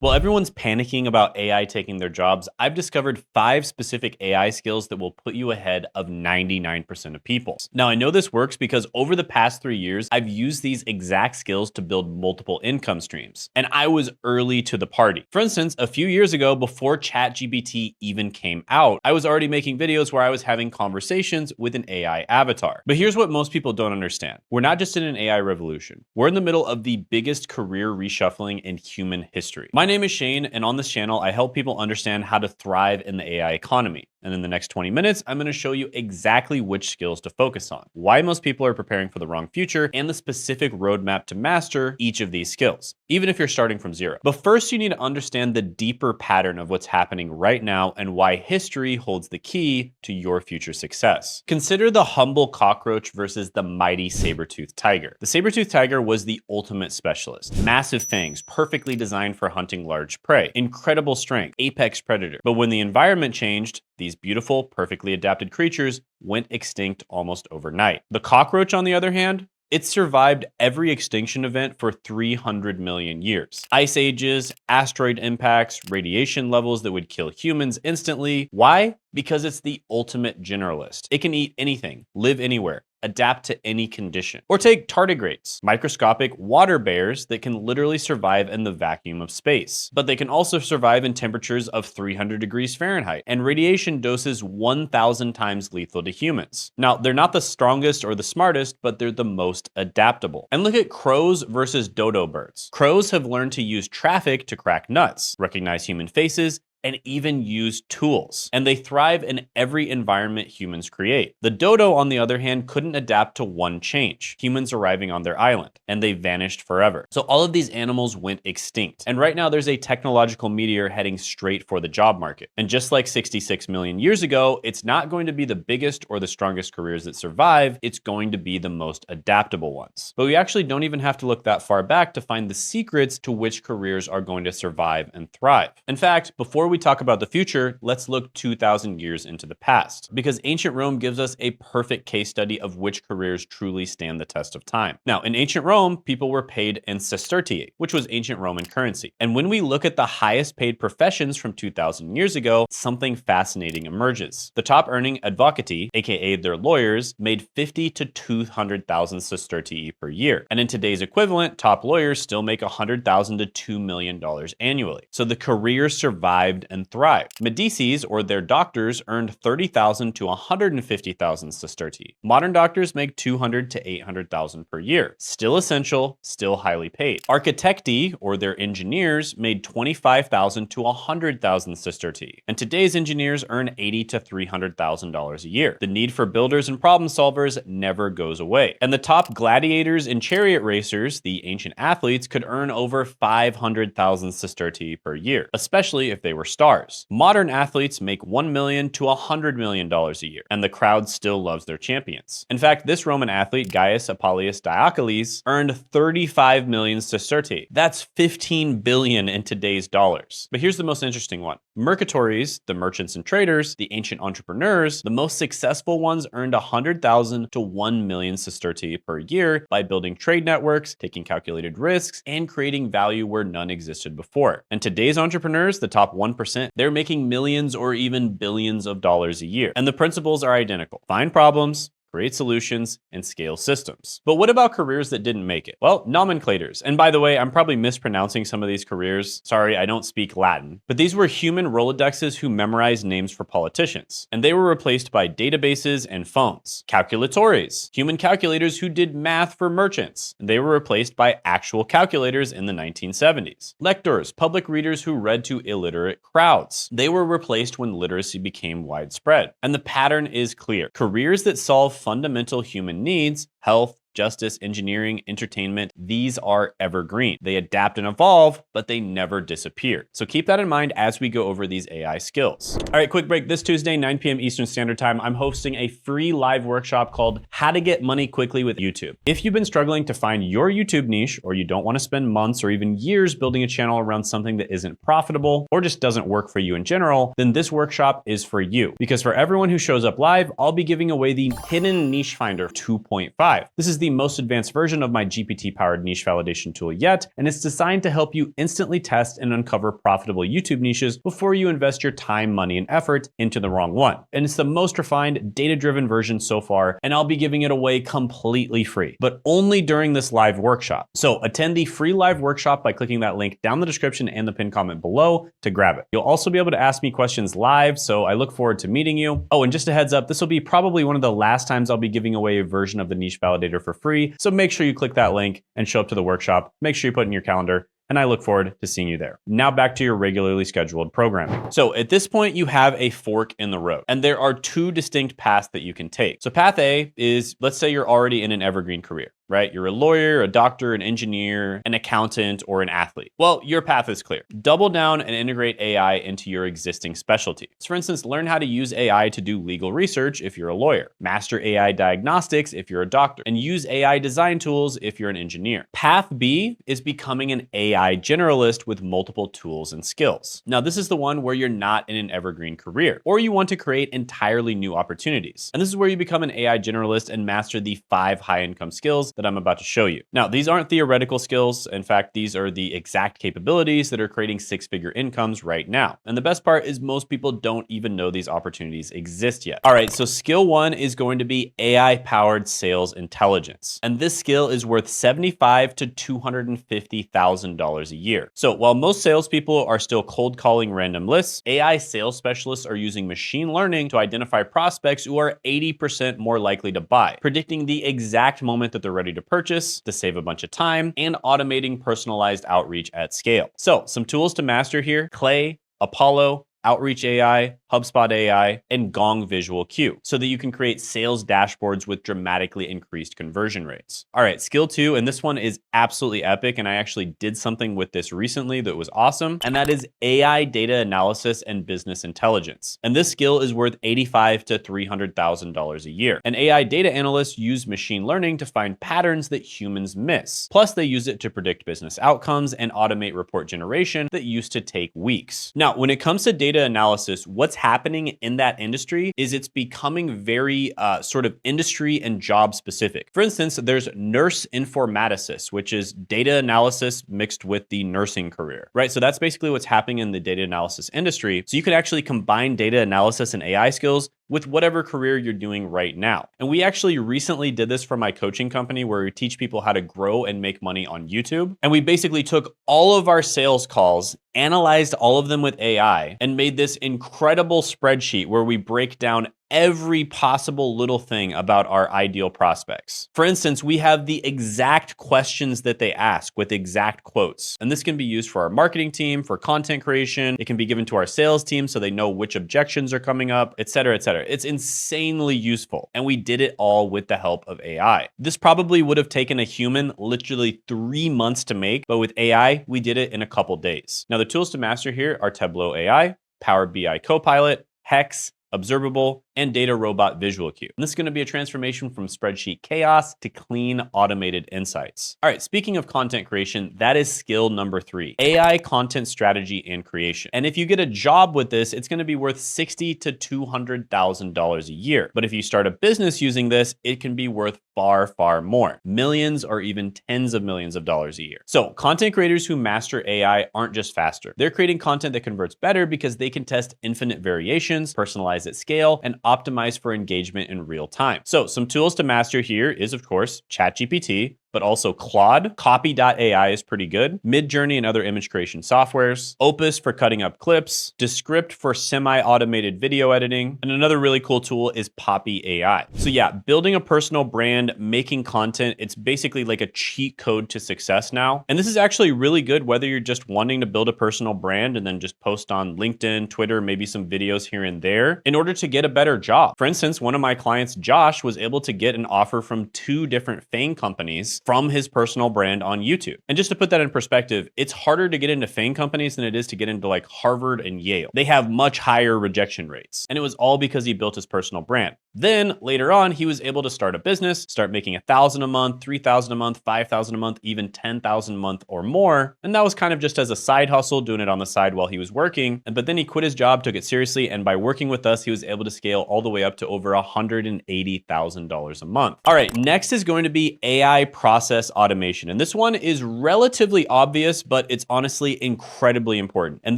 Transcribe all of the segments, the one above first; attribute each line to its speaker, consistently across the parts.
Speaker 1: While everyone's panicking about AI taking their jobs, I've discovered 5 specific AI skills that will put you ahead of 99% of people. Now, I know this works because over the past 3 years, I've used these exact skills to build multiple income streams, and I was early to the party. For instance, a few years ago, before ChatGPT even came out, I was already making videos where I was having conversations with an AI avatar. But here's what most people don't understand. We're not just in an AI revolution. We're in the middle of the biggest career reshuffling in human history. My name is Shane, and on this channel, I help people understand how to thrive in the AI economy. And in the next 20 minutes, I'm going to show you exactly which skills to focus on, why most people are preparing for the wrong future, and the specific roadmap to master each of these skills, even if you're starting from zero. But first, you need to understand the deeper pattern of what's happening right now and why history holds the key to your future success. Consider the humble cockroach versus the mighty saber-toothed tiger. The saber-toothed tiger was the ultimate specialist. Massive fangs, perfectly designed for hunting large prey, incredible strength, apex predator. But when the environment changed, these beautiful, perfectly adapted creatures went extinct almost overnight. The cockroach, on the other hand, it survived every extinction event for 300 million years. Ice ages, asteroid impacts, radiation levels that would kill humans instantly. Why? Because it's the ultimate generalist. It can eat anything, live anywhere, adapt to any condition. Or take tardigrades, microscopic water bears that can literally survive in the vacuum of space. But they can also survive in temperatures of 300 degrees Fahrenheit and radiation doses 1,000 times lethal to humans. Now, they're not the strongest or the smartest, but they're the most adaptable. And look at crows versus dodo birds. Crows have learned to use traffic to crack nuts, recognize human faces, and even use tools. And they thrive in every environment humans create. The dodo, on the other hand, couldn't adapt to one change, humans arriving on their island, and they vanished forever. So all of these animals went extinct. And right now there's a technological meteor heading straight for the job market. And just like 66 million years ago, it's not going to be the biggest or the strongest careers that survive, it's going to be the most adaptable ones. But we actually don't even have to look that far back to find the secrets to which careers are going to survive and thrive. In fact, before we talk about the future, let's look 2,000 years into the past, because ancient Rome gives us a perfect case study of which careers truly stand the test of time. Now, in ancient Rome, people were paid in sestertii, which was ancient Roman currency. And when we look at the highest paid professions from 2,000 years ago, something fascinating emerges. The top earning advocati, aka their lawyers, made 50 to 200,000 sestertii per year. And in today's equivalent, top lawyers still make $100,000 to $2 million annually. So the career survived and thrived. Medicis, or their doctors, earned 30,000 to 150,000 sestertii. Modern doctors make 200 to 800,000 per year. Still essential, still highly paid. Architecti, or their engineers, made 25,000 to 100,000 sestertii. And today's engineers earn 80 to $300,000 a year. The need for builders and problem solvers never goes away. And the top gladiators and chariot racers, the ancient athletes, could earn over 500,000 sestertii per year, especially if they were stars. Modern athletes make $1 million to $100 million a year, and the crowd still loves their champions. In fact, this Roman athlete, Gaius Appius Diocles, earned 35 million sestertii. That's 15 billion in today's dollars. But here's the most interesting one. Mercatories, the merchants and traders, the ancient entrepreneurs, the most successful ones earned 100,000 to 1 million sestertii per year by building trade networks, taking calculated risks, and creating value where none existed before. And today's entrepreneurs, the top 1%, they're making millions or even billions of dollars a year. And the principles are identical. Find problems, create solutions, and scale systems. But what about careers that didn't make it? Well, nomenclators. And by the way, I'm probably mispronouncing some of these careers. Sorry, I don't speak Latin. But these were human Rolodexes who memorized names for politicians. And they were replaced by databases and phones. Calculatores, human calculators who did math for merchants. And they were replaced by actual calculators in the 1970s. Lectors, public readers who read to illiterate crowds. They were replaced when literacy became widespread. And the pattern is clear. Careers that solve fundamental human needs, health, justice, engineering, entertainment, these are evergreen. They adapt and evolve, but they never disappear. So keep that in mind as we go over these AI skills. All right, quick break. This Tuesday, 9 p.m. Eastern Standard Time, I'm hosting a free live workshop called How to Get Money Quickly with YouTube. If you've been struggling to find your YouTube niche, or you don't want to spend months or even years building a channel around something that isn't profitable or just doesn't work for you in general, then this workshop is for you. Because for everyone who shows up live, I'll be giving away the Hidden Niche Finder 2.5. This is the most advanced version of my GPT-powered niche validation tool yet, and it's designed to help you instantly test and uncover profitable YouTube niches before you invest your time, money, and effort into the wrong one. And it's the most refined, data-driven version so far, and I'll be giving it away completely free, but only during this live workshop. So attend the free live workshop by clicking that link down the description and the pinned comment below to grab it. You'll also be able to ask me questions live, so I look forward to meeting you. Oh, and just a heads up, this will be probably one of the last times I'll be giving away a version of the niche validator for free, so make sure you click that link and show up to the workshop. Make sure you put it in your calendar, and I look forward to seeing you there. Now back to your regularly scheduled programming. So at this point, you have a fork in the road, and there are two distinct paths that you can take. So path A is, let's say you're already in an evergreen career, right? You're a lawyer, a doctor, an engineer, an accountant, or an athlete. Well, your path is clear. Double down and integrate AI into your existing specialty. So for instance, learn how to use AI to do legal research if you're a lawyer, master AI diagnostics if you're a doctor, and use AI design tools if you're an engineer. Path B is becoming an AI generalist with multiple tools and skills. Now, this is the one where you're not in an evergreen career, or you want to create entirely new opportunities. And this is where you become an AI generalist and master the 5 high-income skills that I'm about to show you. Now, these aren't theoretical skills. In fact, these are the exact capabilities that are creating 6-figure incomes right now. And the best part is most people don't even know these opportunities exist yet. All right, so skill 1 is going to be AI-powered sales intelligence. And this skill is worth $75,000 to $250,000 a year. So while most salespeople are still cold calling random lists, AI sales specialists are using machine learning to identify prospects who are 80% more likely to buy, predicting the exact moment that they're ready to purchase to save a bunch of time, and automating personalized outreach at scale. So some tools to master here: Clay, Apollo, Outreach AI, HubSpot AI, and Gong Visual Q, so that you can create sales dashboards with dramatically increased conversion rates. All right, skill 2, and this one is absolutely epic, and I actually did something with this recently that was awesome, and that is AI data analysis and business intelligence. And this skill is worth $85,000 to $300,000 a year. And AI data analysts use machine learning to find patterns that humans miss. Plus, they use it to predict business outcomes and automate report generation that used to take weeks. Now, when it comes to data analysis, what's happening in that industry is it's becoming very sort of industry and job specific. For instance, there's nurse informaticist, which is data analysis mixed with the nursing career, right? So that's basically what's happening in the data analysis industry. So you can actually combine data analysis and AI skills with whatever career you're doing right now. And we actually recently did this for my coaching company, where we teach people how to grow and make money on YouTube. And we basically took all of our sales calls, analyzed all of them with AI, and made this incredible spreadsheet where we break down every possible little thing about our ideal prospects. For instance, we have the exact questions that they ask with exact quotes. And this can be used for our marketing team, for content creation. It can be given to our sales team so they know which objections are coming up, et cetera, et cetera. It's insanely useful. And we did it all with the help of AI. This probably would have taken a human literally 3 months to make, but with AI, we did it in a couple days. Now, the tools to master here are Tableau AI, Power BI Copilot, Hex, Observable, and Data Robot Visual Q. And this is going to be a transformation from spreadsheet chaos to clean, automated insights. All right, speaking of content creation, that is skill number 3, AI content strategy and creation. And if you get a job with this, it's going to be worth $60,000 to $200,000 a year. But if you start a business using this, it can be worth far, far more, millions or even tens of millions of dollars a year. So content creators who master AI aren't just faster. They're creating content that converts better because they can test infinite variations, personalize at scale, and optimize for engagement in real time. So some tools to master here is, of course, ChatGPT, but also Claude. Copy.ai is pretty good. Midjourney and other image creation softwares. Opus for cutting up clips. Descript for semi-automated video editing. And another really cool tool is Poppy AI. So yeah, building a personal brand, making content, it's basically like a cheat code to success now. And this is actually really good whether you're just wanting to build a personal brand and then just post on LinkedIn, Twitter, maybe some videos here and there in order to get a better job. For instance, one of my clients, Josh, was able to get an offer from 2 different FANG companies from his personal brand on YouTube. And just to put that in perspective, it's harder to get into FANG companies than it is to get into like Harvard and Yale. They have much higher rejection rates. And it was all because he built his personal brand. Then later on, he was able to start a business, start making 1,000 a month, 3,000 a month, 5,000 a month, even 10,000 a month or more. And that was kind of just as a side hustle, doing it on the side while he was working. But then he quit his job, took it seriously, and by working with us, he was able to scale all the way up to over $180,000 a month. All right, next is going to be AI process automation. And this one is relatively obvious, but it's honestly incredibly important. And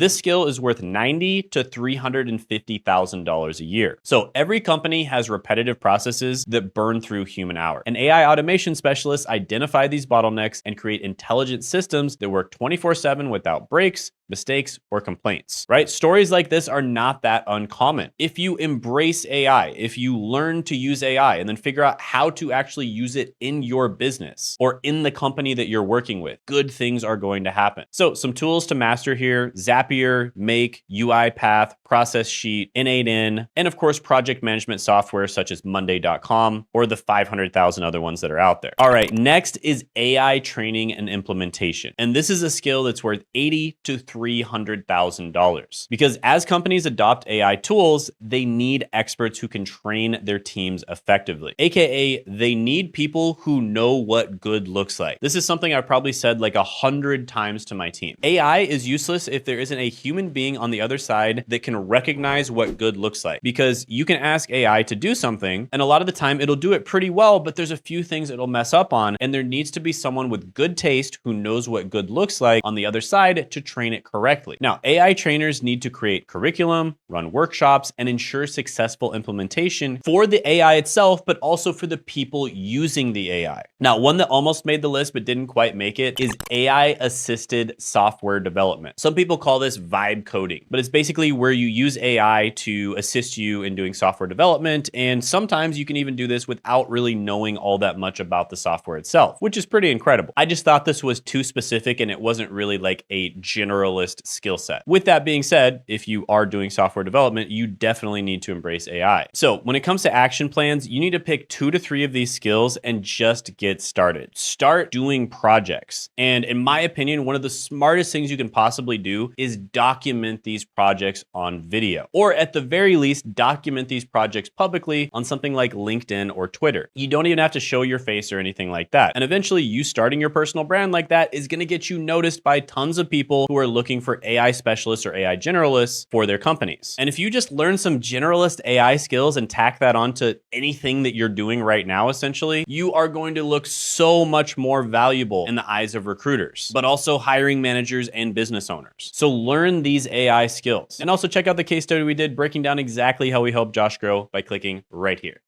Speaker 1: this skill is worth $90,000 to $350,000 a year. So every company has repetitive processes that burn through human hours. And AI automation specialists identify these bottlenecks and create intelligent systems that work 24/7 without breaks, mistakes, or complaints, right? Stories like this are not that uncommon. If you embrace AI, if you learn to use AI and then figure out how to actually use it in your business or in the company that you're working with, good things are going to happen. So some tools to master here: Zapier, Make, UiPath, Process Sheet, N8N, and of course, project management software such as Monday.com or the 500,000 other ones that are out there. All right, next is AI training and implementation. And this is a skill that's worth $80,000 to $300,000 because as companies adopt AI tools, they need experts who can train their teams effectively. AKA, they need people who know what good looks like. This is something I've probably said like 100 times to my team. AI is useless if there isn't a human being on the other side that can recognize what good looks like, because you can ask AI to do something and a lot of the time it'll do it pretty well, but there's a few things it'll mess up on, and there needs to be someone with good taste who knows what good looks like on the other side to train it correctly. Now, AI trainers need to create curriculum, run workshops, and ensure successful implementation for the AI itself, but also for the people using the AI. Now, one that almost made the list but didn't quite make it is AI-assisted software development. Some people call this vibe coding, but it's basically where you use AI to assist you in doing software development, and sometimes you can even do this without really knowing all that much about the software itself, which is pretty incredible. I just thought this was too specific and it wasn't really like a generalist skill set. With that being said, if you are doing software development, you definitely need to embrace AI. So when it comes to action plans, you need to pick 2 to 3 of these skills and just get started. Start doing projects. And in my opinion, one of the smartest things you can possibly do is document these projects on video, or at the very least, document these projects publicly on something like LinkedIn or Twitter. You don't even have to show your face or anything like that. And eventually you starting your personal brand like that is going to get you noticed by tons of people who are looking for AI specialists or AI generalists for their companies. And if you just learn some generalist AI skills and tack that onto anything that you're doing right now, essentially, you are going to look so much more valuable in the eyes of recruiters, but also hiring managers and business owners. So learn these AI skills. And also check out the case study we did breaking down exactly how we helped Josh grow by clicking right here.